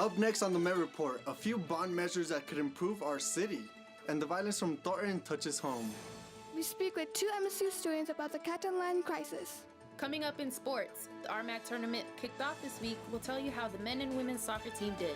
Up next on the Met Report, a few bond measures that could improve our city. And the violence from Thornton touches home. We speak with two MSU students about the Catalan crisis. Coming up in sports, the RMAC tournament kicked off this week. We'll tell you how the men and women's soccer team did.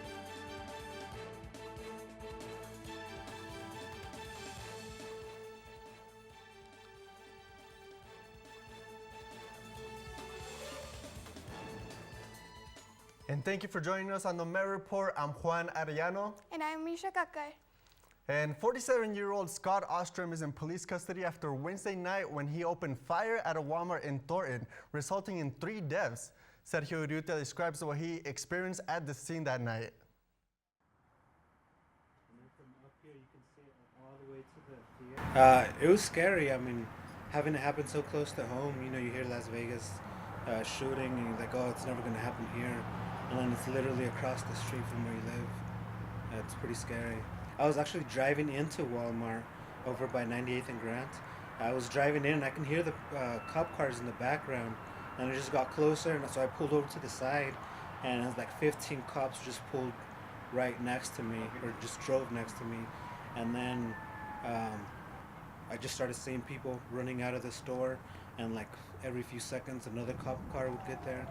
And thank you for joining us on the Met Report. I'm Juan Arellano. And I'm Amisha Kakar. And 47-year-old Scott Ostrom is in police custody after Wednesday night when he opened fire at a Walmart in Thornton, resulting in 3 deaths. Sergio Urrutia describes what he experienced at the scene that night. It was scary. I mean, having it happen so close to home, you know, you hear Las Vegas shooting and you're like, oh, it's never going to happen here. And then it's literally across the street from where you live. It's pretty scary. I was actually driving into Walmart over by 98th and Grant. I was driving in and I can hear the cop cars in the background, and it just got closer, and so I pulled over to the side, and it was like 15 cops just pulled right next to me, or just drove next to me. And then I just started seeing people running out of the store, and like every few seconds another cop car would get there.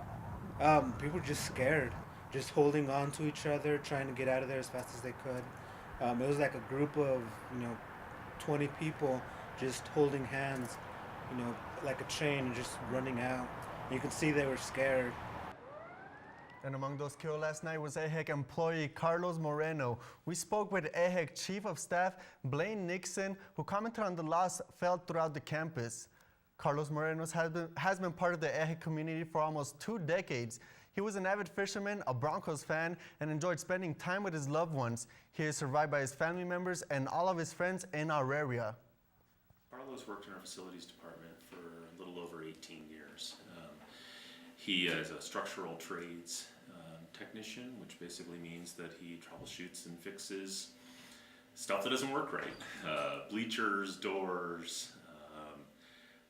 People were just scared, just holding on to each other, trying to get out of there as fast as they could. It was like a group of, 20 people just holding hands, like a chain, and just running out. You can see they were scared. And among those killed last night was EHEC employee Carlos Moreno. We spoke with EHEC Chief of Staff Blaine Nixon, who commented on the loss felt throughout the campus. Carlos Moreno has been part of the EHEC community for almost 2 decades. He was an avid fisherman, a Broncos fan, and enjoyed spending time with his loved ones. He is survived by his family members and all of his friends in our area. Carlos worked in our facilities department for a little over 18 years. He is a structural trades technician, which basically means that he troubleshoots and fixes stuff that doesn't work right. Bleachers, doors,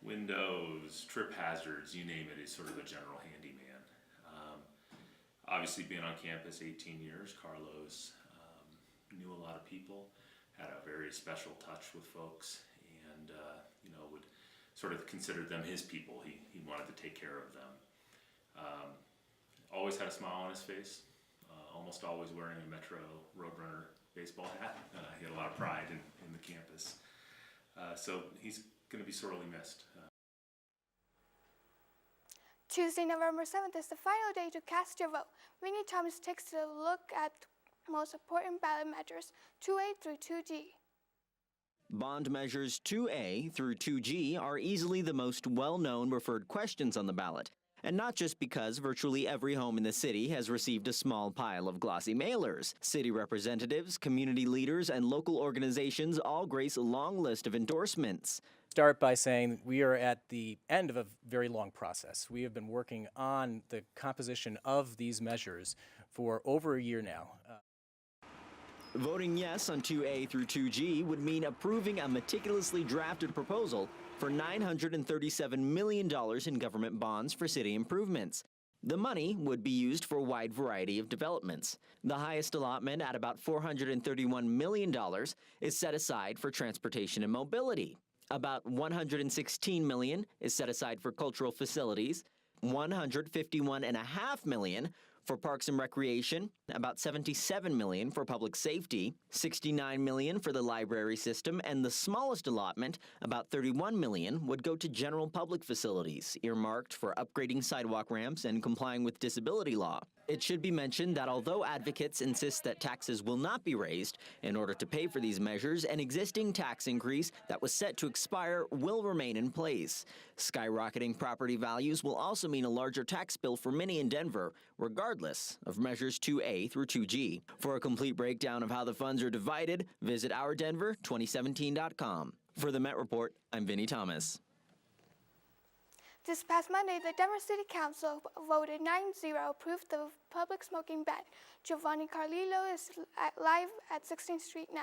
windows, trip hazards, you name it. He's sort of a general handyman. Obviously, being on campus 18 years, Carlos knew a lot of people, had a very special touch with folks, and would sort of consider them his people. He wanted to take care of them. Always had a smile on his face, almost always wearing a Metro Roadrunner baseball hat. He had a lot of pride in the campus. So he's going to be sorely missed. Tuesday, November 7th is the final day to cast your vote. Vinnie Thomas takes a look at most important ballot measures 2A through 2G. Bond measures 2A through 2G are easily the most well-known referred questions on the ballot. And not just because virtually every home in the city has received a small pile of glossy mailers. City representatives, community leaders, and local organizations all grace a long list of endorsements. Start by saying we are at the end of a very long process. We have been working on the composition of these measures for over a year now. Voting yes on 2A through 2G would mean approving a meticulously drafted proposal for $937 million in government bonds for city improvements. The money would be used for a wide variety of developments. The highest allotment at about $431 million is set aside for transportation and mobility. About $116 million is set aside for cultural facilities, $151.5 million for parks and recreation, about $77 million for public safety, $69 million for the library system, and the smallest allotment, about $31 million, would go to general public facilities, earmarked for upgrading sidewalk ramps and complying with disability law. It should be mentioned that although advocates insist that taxes will not be raised, in order to pay for these measures, an existing tax increase that was set to expire will remain in place. Skyrocketing property values will also mean a larger tax bill for many in Denver, regardless of measures 2A through 2G. For a complete breakdown of how the funds are divided, visit ourdenver2017.com. For the Met Report, I'm Vinnie Thomas. This past Monday, the Denver City Council voted 9-0 approved the public smoking ban. Giovanni Carlillo is live at 16th Street 9.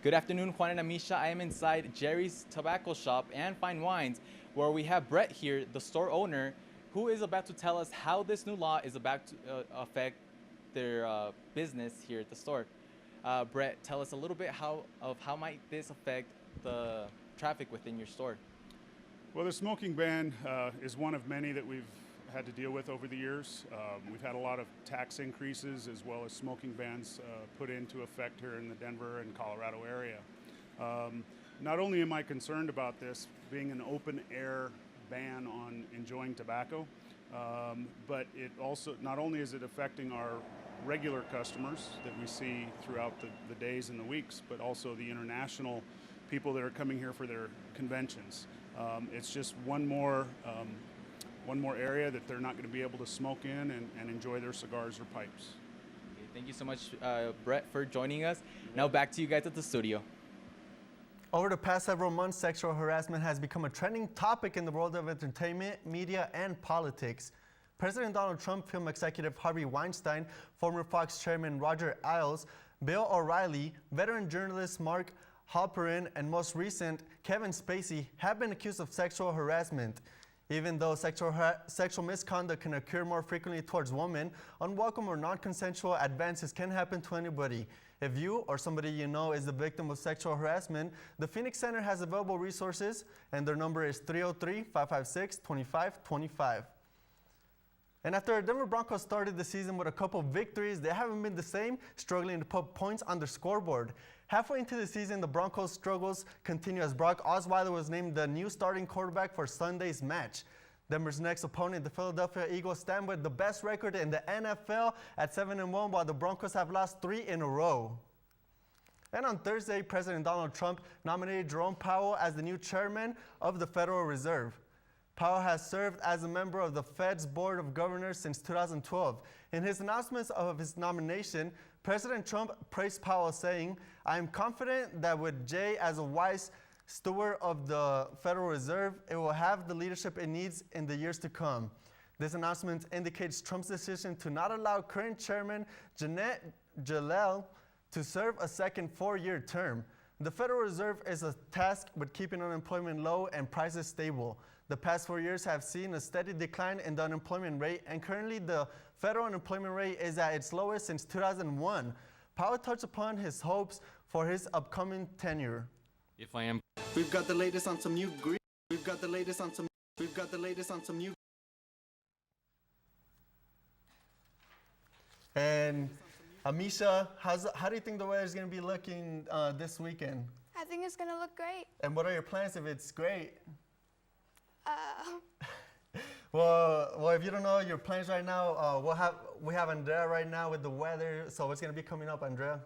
Good afternoon, Juan and Amisha. I am inside Jerry's Tobacco Shop and Fine Wines, where we have Brett here, the store owner, who is about to tell us how this new law is about to affect their business here at the store. Brett, tell us a little bit how might this affect the traffic within your store? Well, the smoking ban is one of many that we've had to deal with over the years. We've had a lot of tax increases as well as smoking bans put into effect here in the Denver and Colorado area. Not only am I concerned about this being an open air ban on enjoying tobacco, but it also, not only is it affecting our regular customers that we see throughout the days and the weeks, but also the international people that are coming here for their conventions. It's just one more area that they're not going to be able to smoke in and enjoy their cigars or pipes. Okay, thank you so much, Brett, for joining us. Now back to you guys at the studio. Over the past several months, sexual harassment has become a trending topic in the world of entertainment, media, and politics. President Donald Trump, film executive Harvey Weinstein, former Fox chairman Roger Ailes, Bill O'Reilly, veteran journalist Mark Halperin, and most recent Kevin Spacey have been accused of sexual harassment. Even though sexual misconduct can occur more frequently towards women, unwelcome or non-consensual advances can happen to anybody. If you or somebody you know is the victim of sexual harassment, the Phoenix Center has available resources, and their number is 303-556-2525. And after the Denver Broncos started the season with a couple of victories, they haven't been the same, struggling to put points on their scoreboard. Halfway into the season, the Broncos' struggles continue as Brock Osweiler was named the new starting quarterback for Sunday's match. Denver's next opponent, the Philadelphia Eagles, stand with the best record in the NFL at 7-1, while the Broncos have lost 3 in a row. And on Thursday, President Donald Trump nominated Jerome Powell as the new chairman of the Federal Reserve. Powell has served as a member of the Fed's Board of Governors since 2012. In his announcements of his nomination, President Trump praised Powell, saying, "I am confident that with Jay as a wise steward of the Federal Reserve, it will have the leadership it needs in the years to come." This announcement indicates Trump's decision to not allow current chairman Janet Jalel to serve a second 4-year term. The Federal Reserve is tasked with keeping unemployment low and prices stable. The past 4 years have seen a steady decline in the unemployment rate, and currently the federal unemployment rate is at its lowest since 2001. Powell touched upon his hopes for his upcoming tenure. We've got the latest on some new Greek. And Amisha, how do you think the weather is going to be looking this weekend? I think it's going to look great. And what are your plans if it's great? Well, if you don't know your plans right now, we have Andrea right now with the weather. So what's going to be coming up, Andrea?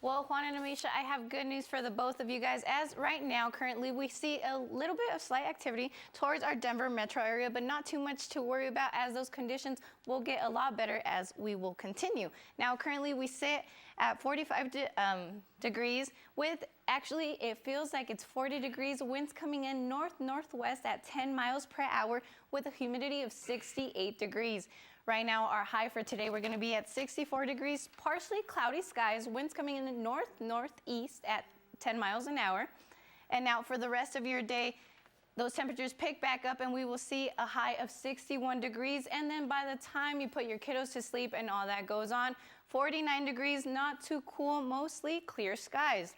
Well, Juan and Amisha, I have good news for the both of you guys. As right now, currently, we see a little bit of slight activity towards our Denver metro area, but not too much to worry about, as those conditions will get a lot better as we will continue. Now, currently, we sit at 45 degrees with, actually, it feels like it's 40 degrees, winds coming in north-northwest at 10 miles per hour with a humidity of 68 degrees. Right now, our high for today, we're going to be at 64 degrees, partially cloudy skies, winds coming in the north-northeast at 10 miles an hour. And now for the rest of your day, those temperatures pick back up and we will see a high of 61 degrees. And then by the time you put your kiddos to sleep and all that goes on, 49 degrees, not too cool, mostly clear skies.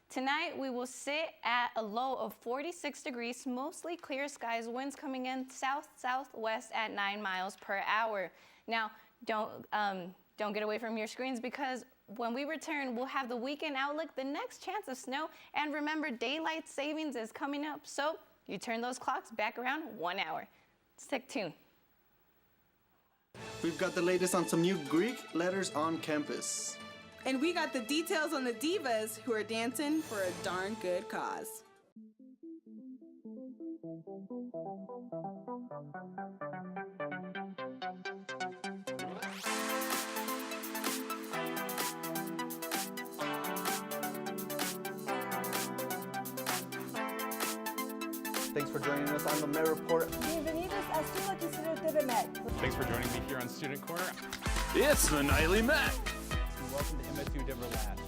Tonight, we will sit at a low of 46 degrees, mostly clear skies, winds coming in south-southwest at 9 miles per hour. Now, don't get away from your screens, because when we return, we'll have the weekend outlook, the next chance of snow, and remember, daylight savings is coming up, so you turn those clocks back around 1 hour. Stick tuned. We've got the latest on some new Greek letters on campus. And we got the details on the divas who are dancing for a darn good cause. Thanks for joining us on the Mayor Report. Bienvenidos a Su Noticiero TV Met. Thanks for joining me here on Student Corner. It's the Nightly Met. Welcome to MSU Denver Lab.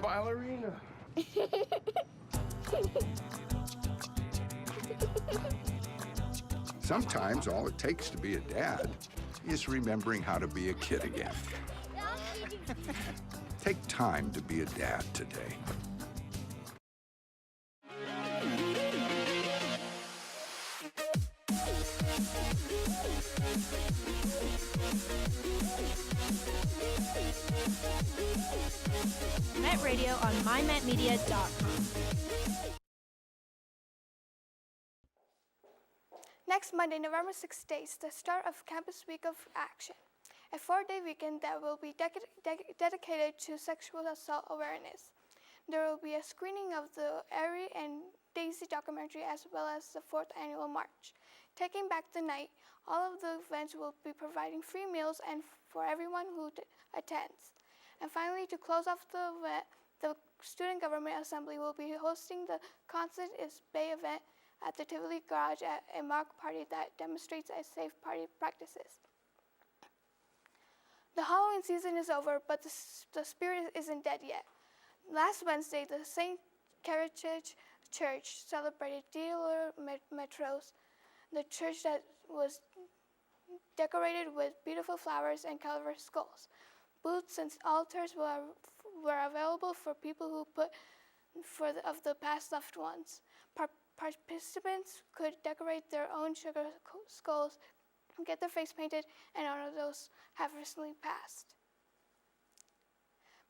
ballerina. Sometimes all it takes to be a dad is remembering how to be a kid again. Take time to be a dad today. Met Radio on mymetmedia.com. Next Monday, November 6th, is the start of Campus Week of Action, a 4-day weekend that will be dedicated to sexual assault awareness. There will be a screening of the Ari and Daisy documentary as well as the 4th annual march. Taking Back the Night, all of the events will be providing free meals and for everyone who attends. And finally, to close off the event, the Student Government Assembly will be hosting the Constant is Bay event at the Tivoli Garage at a mock party that demonstrates a safe party practices. The Halloween season is over, but the spirit isn't dead yet. Last Wednesday, the St. Caritas Church celebrated Dia Metros, the church that was decorated with beautiful flowers and colorful skulls. Booths and altars were available for people who put of the past loved ones. Participants could decorate their own sugar skulls, get their face painted, and honor those have recently passed.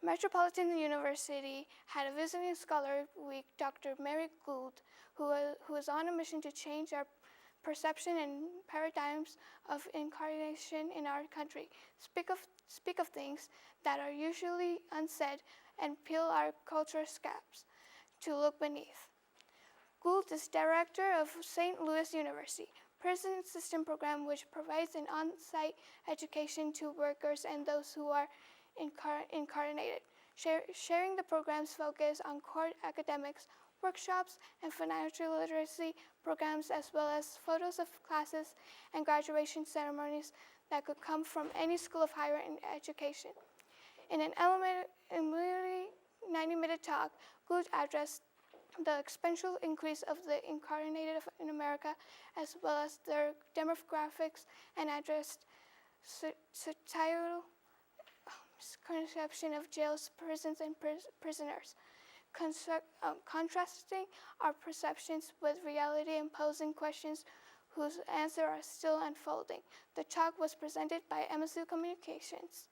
Metropolitan University had a visiting scholar week, Dr. Mary Gould, who is on a mission to change our perception and paradigms of incarnation in our country. Speak of things that are usually unsaid and peel our cultural scabs to look beneath. Gould is director of St. Louis University Prison System Program, which provides an on-site education to workers and those who are incarcerated, sharing the program's focus on core academics, workshops, and financial literacy programs, as well as photos of classes and graduation ceremonies that could come from any school of higher education. In an elementary 90-minute talk, Gould addressed the exponential increase of the incarcerated in America, as well as their demographics, and addressed societal conception of jails, prisons, and prisoners, contrasting our perceptions with reality and posing questions whose answers are still unfolding. The talk was presented by MSU Communications.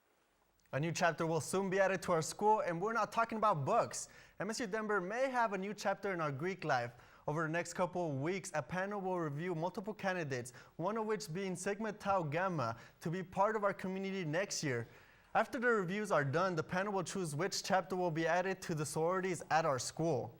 A new chapter will soon be added to our school, and we're not talking about books. MSU Denver may have a new chapter in our Greek life. Over the next couple of weeks, a panel will review multiple candidates, one of which being Sigma Tau Gamma, to be part of our community next year. After the reviews are done, the panel will choose which chapter will be added to the sororities at our school.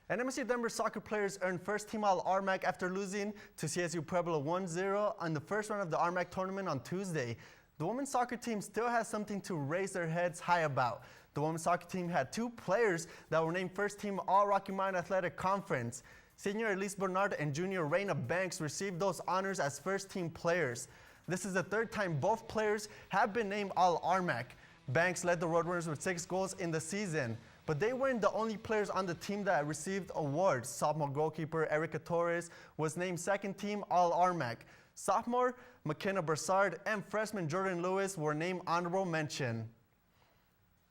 And MSU Denver soccer players earned first-team All-RMAC after losing to CSU Pueblo 1-0 on the first round of the RMAC tournament on Tuesday. The women's soccer team still has something to raise their heads high about. The women's soccer team had 2 players that were named first-team All-Rocky Mountain Athletic Conference. Senior Elise Bernard and junior Raina Banks received those honors as first-team players. This is the 3rd time both players have been named All-RMAC. Banks led the Roadrunners with 6 goals in the season, but they weren't the only players on the team that received awards. Sophomore goalkeeper Erica Torres was named 2nd-team All-RMAC. Sophomore McKenna Broussard and freshman Jordan Lewis were named honorable mention.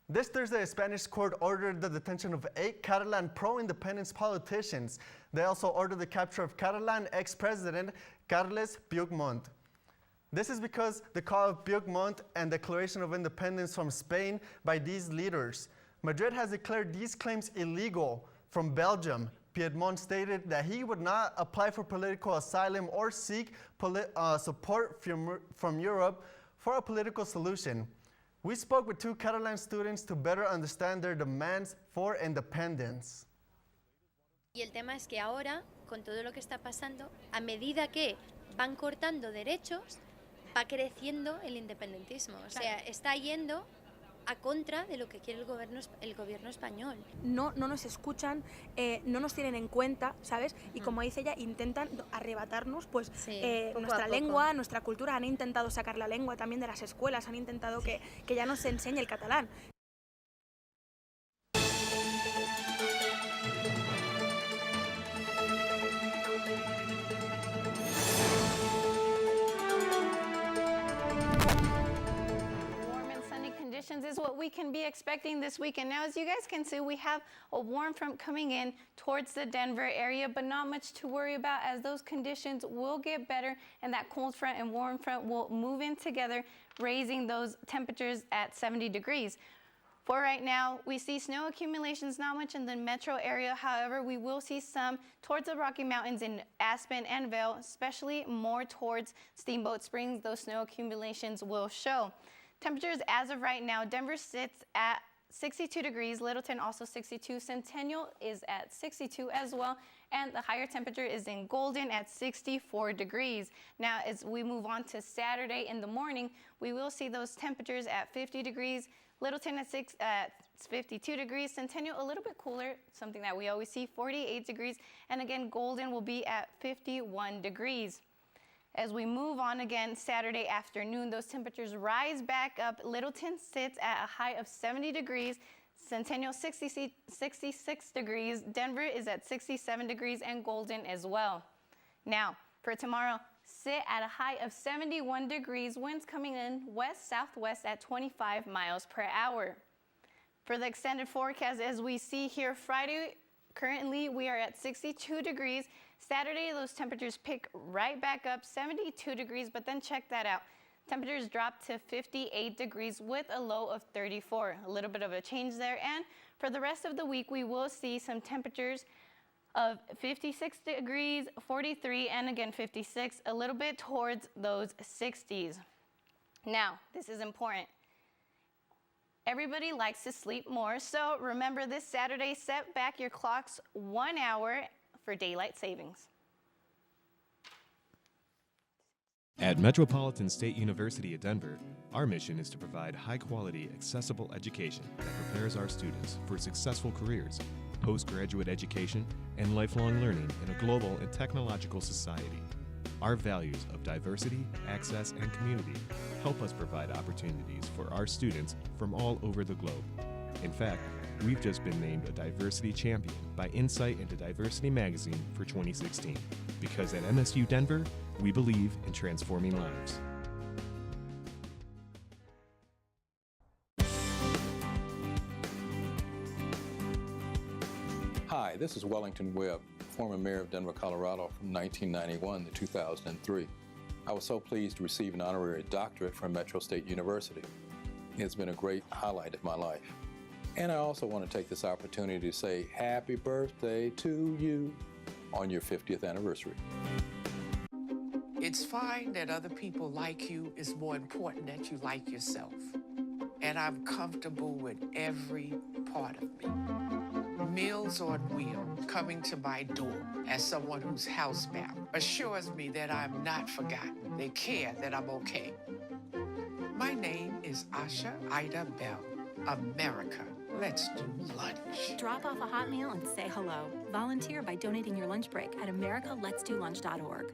This Thursday, a Spanish court ordered the detention of 8 Catalan pro-independence politicians. They also ordered the capture of Catalan ex-president Carles Puigdemont. This is because the call of Puigdemont and declaration of independence from Spain by these leaders. Madrid has declared these claims illegal. From Belgium, Puigdemont stated that he would not apply for political asylum or seek support from Europe for a political solution. We spoke with 2 Catalan students to better understand their demands for independence. Y el tema es que ahora, con todo lo que está pasando, a medida que van cortando derechos, va creciendo el independentismo. O sea, está yendo a contra de lo que quiere el gobierno español. No nos escuchan, no nos tienen en cuenta, ¿sabes? Y como dice ella, intentan arrebatarnos pues, nuestra lengua, nuestra cultura. Han intentado sacar la lengua también de las escuelas, han intentado que ya no se enseñe el catalán. is what we can be expecting this weekend. Now, as you guys can see, we have a warm front coming in towards the Denver area, but not much to worry about as those conditions will get better and that cold front and warm front will move in together, raising those temperatures at 70 degrees. For right now, we see snow accumulations, not much in the metro area. However, we will see some towards the Rocky Mountains in Aspen and Vail, especially more towards Steamboat Springs. Those snow accumulations will show. Temperatures as of right now, Denver sits at 62 degrees, Littleton also 62, Centennial is at 62 as well, and the higher temperature is in Golden at 64 degrees. Now, as we move on to Saturday in the morning, we will see those temperatures at 50 degrees, Littleton at 52 degrees, Centennial a little bit cooler, something that we always see, 48 degrees, and again, Golden will be at 51 degrees. As we move on again, Saturday afternoon, those temperatures rise back up. Littleton sits at a high of 70 degrees, Centennial 66 degrees, Denver is at 67 degrees, and Golden as well. Now, for tomorrow, sit at a high of 71 degrees, winds coming in west-southwest at 25 miles per hour. For the extended forecast, as we see here, Friday, currently we are at 62 degrees. Saturday, those temperatures pick right back up, 72 degrees, but then check that out. Temperatures drop to 58 degrees with a low of 34. A little bit of a change there. And for the rest of the week, we will see some temperatures of 56 degrees, 43, and again 56, a little bit towards those 60s. Now, this is important. Everybody likes to sleep more, so remember this Saturday, set back your clocks 1 hour for daylight savings. At Metropolitan State University at Denver, our mission is to provide high-quality, accessible education that prepares our students for successful careers, postgraduate education, and lifelong learning in a global and technological society. Our values of diversity, access, and community help us provide opportunities for our students from all over the globe. In fact, we've just been named a diversity champion by Insight into Diversity magazine for 2016. Because at MSU Denver, we believe in transforming lives. Hi, this is Wellington Webb, former mayor of Denver, Colorado from 1991 to 2003. I was so pleased to receive an honorary doctorate from Metro State University. It's been a great highlight of my life. And I also want to take this opportunity to say happy birthday to you on your 50th anniversary. It's fine that other people like you. It's more important that you like yourself. And I'm comfortable with every part of me. Meals on Wheels coming to my door as someone who's housebound assures me that I'm not forgotten. They care that I'm okay. My name is Asha Ida Bell. America, let's do lunch. Drop off a hot meal and say hello. Volunteer by donating your lunch break at americaletsdolunch.org.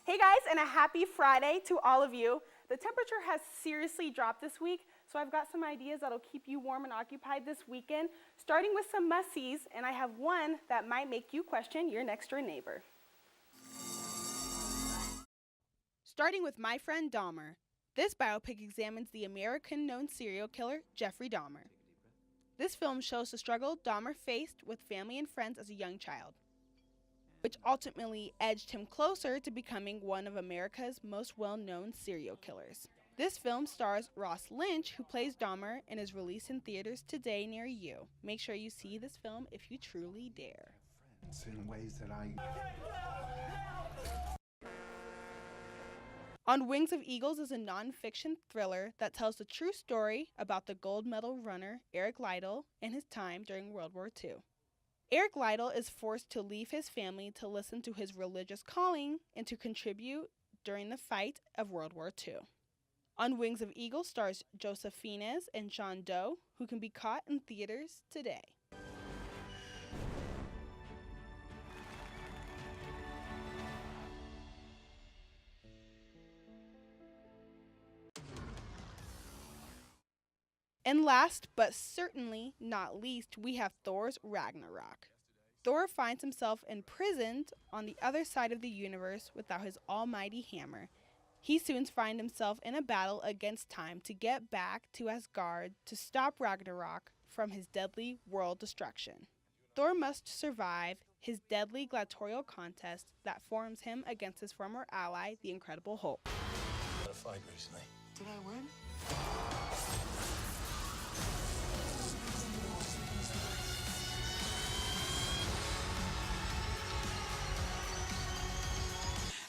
Hey guys, and a happy Friday to all of you. The temperature has seriously dropped this week, so I've got some ideas that'll keep you warm and occupied this weekend, starting with some must-sees, and I have one that might make you question your next-door neighbor. Starting with My Friend Dahmer. This biopic examines the American-known serial killer, Jeffrey Dahmer. This film shows the struggle Dahmer faced with family and friends as a young child, which ultimately edged him closer to becoming one of America's most well-known serial killers. This film stars Ross Lynch, who plays Dahmer, and is released in theaters today near you. Make sure you see this film if you truly dare. In ways that On Wings of Eagles is a non-fiction thriller that tells the true story about the gold medal runner Eric Liddell and his time during World War II. Eric Liddell is forced to leave his family to listen to his religious calling and to contribute during the fight of World War II. On Wings of Eagles stars Joseph Fiennes and John Doe, who can be caught in theaters today. And last, but certainly not least, we have Thor's Ragnarok. Thor finds himself imprisoned on the other side of the universe without his almighty hammer. He soon finds himself in a battle against time to get back to Asgard to stop Ragnarok from his deadly world destruction. Thor must survive his deadly gladiatorial contest that forms him against his former ally, the Incredible Hulk. Had a fight recently. Did I win?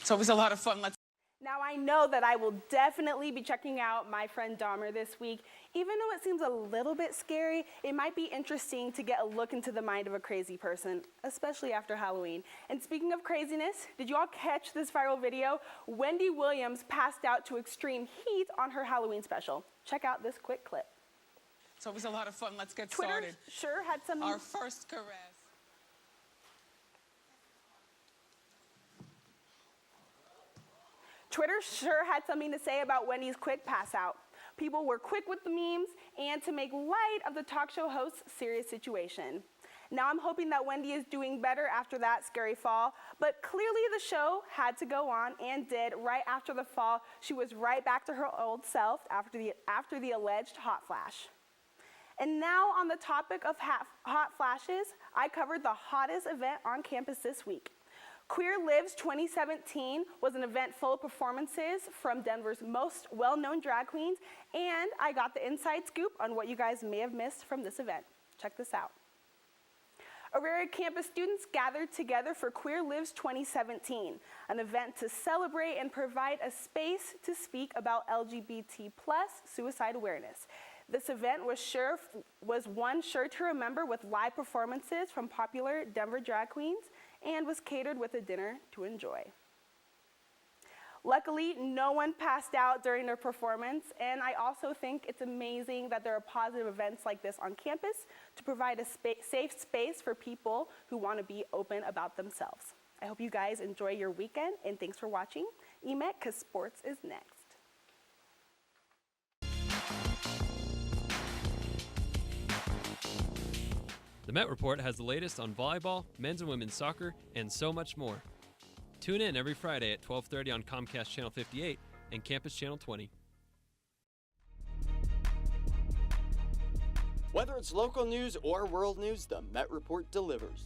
It's always a lot of fun. Now I know that I will definitely be checking out My Friend Dahmer this week. Even though it seems a little bit scary, it might be interesting to get a look into the mind of a crazy person, especially after Halloween. And speaking of craziness, did you all catch this viral video? Wendy Williams passed out to extreme heat on her Halloween special. Check out this quick clip. It's always a lot of fun. Let's get Twitter started. Sure had some... Our first caress. Twitter sure had something to say about Wendy's quick pass out. People were quick with the memes and to make light of the talk show host's serious situation. Now I'm hoping that Wendy is doing better after that scary fall, but clearly the show had to go on and did. Right after the fall, she was right back to her old self after the alleged hot flash. And now on the topic of hot flashes, I covered the hottest event on campus this week. Queer Lives 2017 was an event full of performances from Denver's most well-known drag queens, and I got the inside scoop on what you guys may have missed from this event. Check this out. Aurora campus students gathered together for Queer Lives 2017, an event to celebrate and provide a space to speak about LGBT+ suicide awareness. This event was one sure to remember with live performances from popular Denver drag queens and was catered with a dinner to enjoy. Luckily, no one passed out during their performance, and I also think it's amazing that there are positive events like this on campus to provide a safe space for people who want to be open about themselves. I hope you guys enjoy your weekend, and thanks for watching EMET, because sports is next. The Met Report has the latest on volleyball, men's and women's soccer, and so much more. Tune in every Friday at 12:30 on Comcast Channel 58 and Campus Channel 20. Whether it's local news or world news, the Met Report delivers.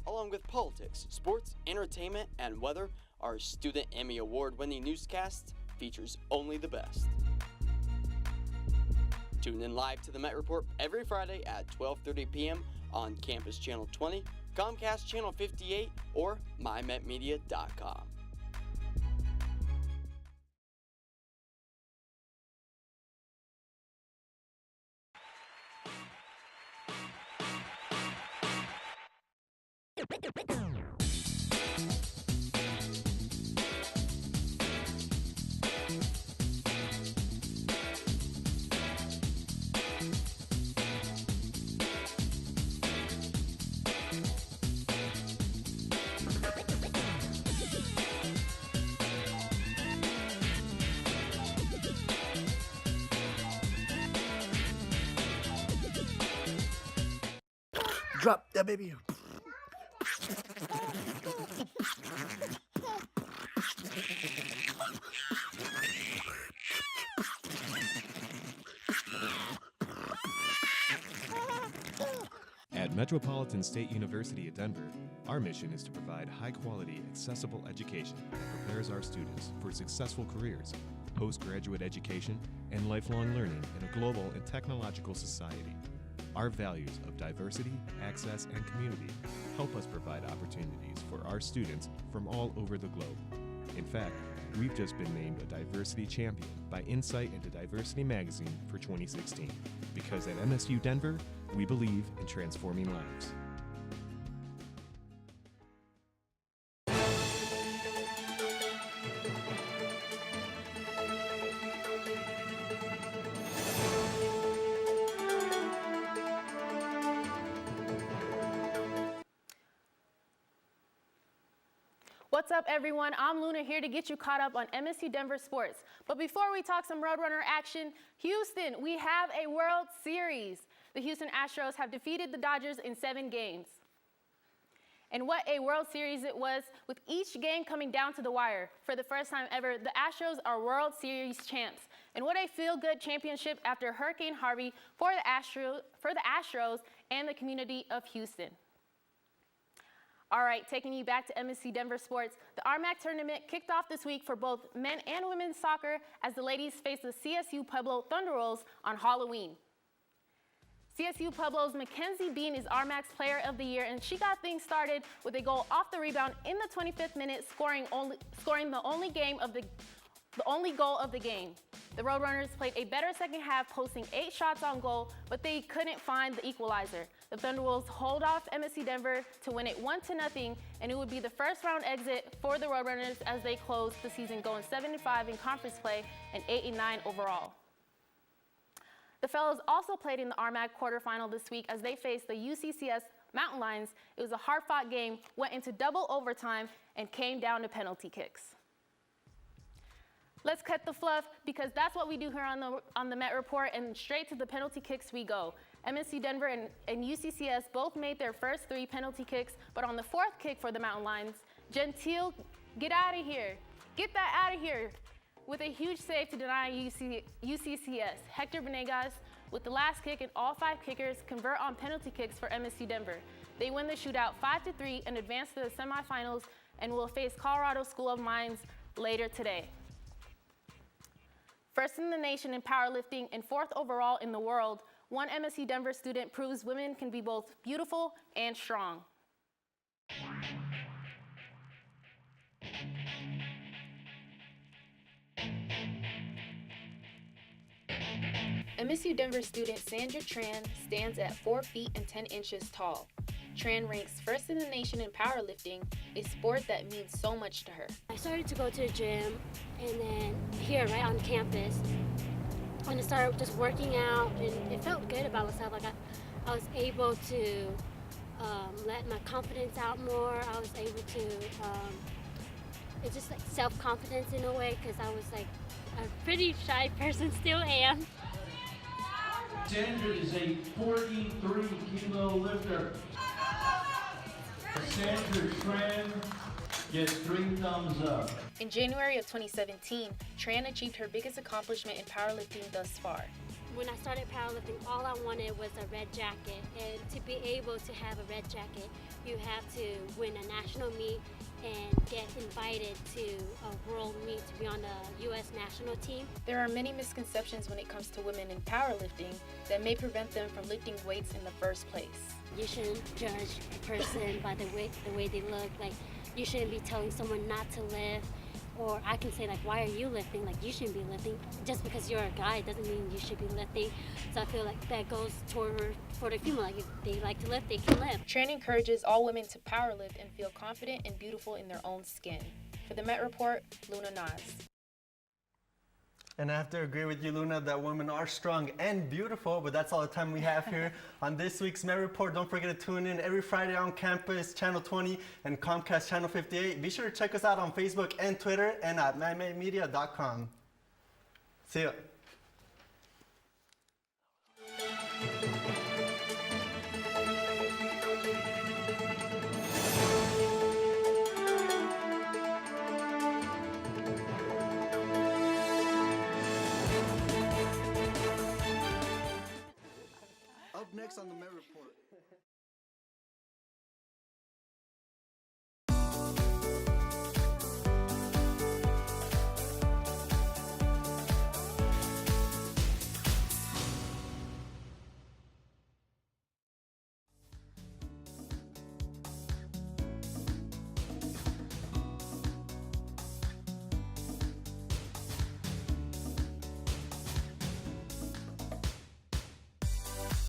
Along with politics, sports, entertainment, and weather, our Student Emmy Award-winning newscast features only the best. Tune in live to the Met Report every Friday at 12:30 p.m. on Campus Channel 20, Comcast Channel 58, or mymetmedia.com. Drop that baby. At Metropolitan State University at Denver, our mission is to provide high-quality, accessible education that prepares our students for successful careers, postgraduate education, and lifelong learning in a global and technological society. Our values of diversity, access, and community help us provide opportunities for our students from all over the globe. In fact, we've just been named a diversity champion by Insight into Diversity magazine for 2016. Because at MSU Denver, we believe in transforming lives. What's up, everyone? I'm Luna here to get you caught up on MSU Denver sports. But before we talk some Roadrunner action, Houston, we have a World Series. the Houston Astros have defeated the Dodgers in 7 games. And what a World Series it was, with each game coming down to the wire. For the first time ever, the Astros are World Series champs. And what a feel-good championship after Hurricane Harvey for the Astros and the community of Houston. All right, taking you back to MSU Denver sports, the RMAC tournament kicked off this week for both men and women's soccer as the ladies faced the CSU Pueblo Thunder Rolls on Halloween. CSU Pueblo's Mackenzie Bean is RMAC's Player of the Year, and she got things started with a goal off the rebound in the 25th minute, scoring the only goal of the game. The Roadrunners played a better second half, posting 8 shots on goal, but they couldn't find the equalizer. The Thunder Wolves hold off MSU Denver to win it 1-0, and it would be the first round exit for the Roadrunners as they close the season going 7-5 in conference play and 8-9 overall. The fellows also played in the RMAC quarterfinal this week as they faced the UCCS Mountain Lions. It was a hard-fought game, went into double overtime, and came down to penalty kicks. Let's cut the fluff, because that's what we do here on the Met Report, and straight to the penalty kicks we go. MSU Denver and UCCS both made their first 3 penalty kicks, but on the 4th kick for the Mountain Lions, Gentile, get out of here. Get that out of here. With a huge save to deny UCCS. Hector Venegas, with the last kick, and all 5 kickers convert on penalty kicks for MSU Denver. They win the shootout 5-3 and advance to the semifinals, and will face Colorado School of Mines later today. First in the nation in powerlifting and 4th overall in the world, one MSU Denver student proves women can be both beautiful and strong. MSU Denver student Sandra Tran stands at 4 feet and 10 inches tall. Tran ranks first in the nation in powerlifting, a sport that means so much to her. I started to go to the gym, and then here, right on campus, when I started just working out, and it felt good about myself. Like I was able to let my confidence out more. I was able to, it's just like self-confidence in a way, because I was like a pretty shy person, still am. Sandra is a 43-kilo lifter. Sandra Tran gets 3 thumbs up. In January of 2017, Tran achieved her biggest accomplishment in powerlifting thus far. When I started powerlifting, all I wanted was a red jacket. And to be able to have a red jacket, you have to win a national meet and get invited to a world meet to be on the U.S. national team. There are many misconceptions when it comes to women in powerlifting that may prevent them from lifting weights in the first place. You shouldn't judge a person by the way they look. Like, you shouldn't be telling someone not to lift. Or I can say, like, why are you lifting? Like, you shouldn't be lifting. Just because you're a guy doesn't mean you should be lifting. So I feel like that goes for the female. Like, if they like to lift, they can lift. Tran encourages all women to powerlift and feel confident and beautiful in their own skin. For the Met Report, Luna Nas. And I have to agree with you, Luna, that women are strong and beautiful, but that's all the time we have here on this week's Met Report. Don't forget to tune in every Friday on campus, Channel 20 and Comcast Channel 58. Be sure to check us out on Facebook and Twitter and at manmademedia.com. See ya. Next on the Met Report.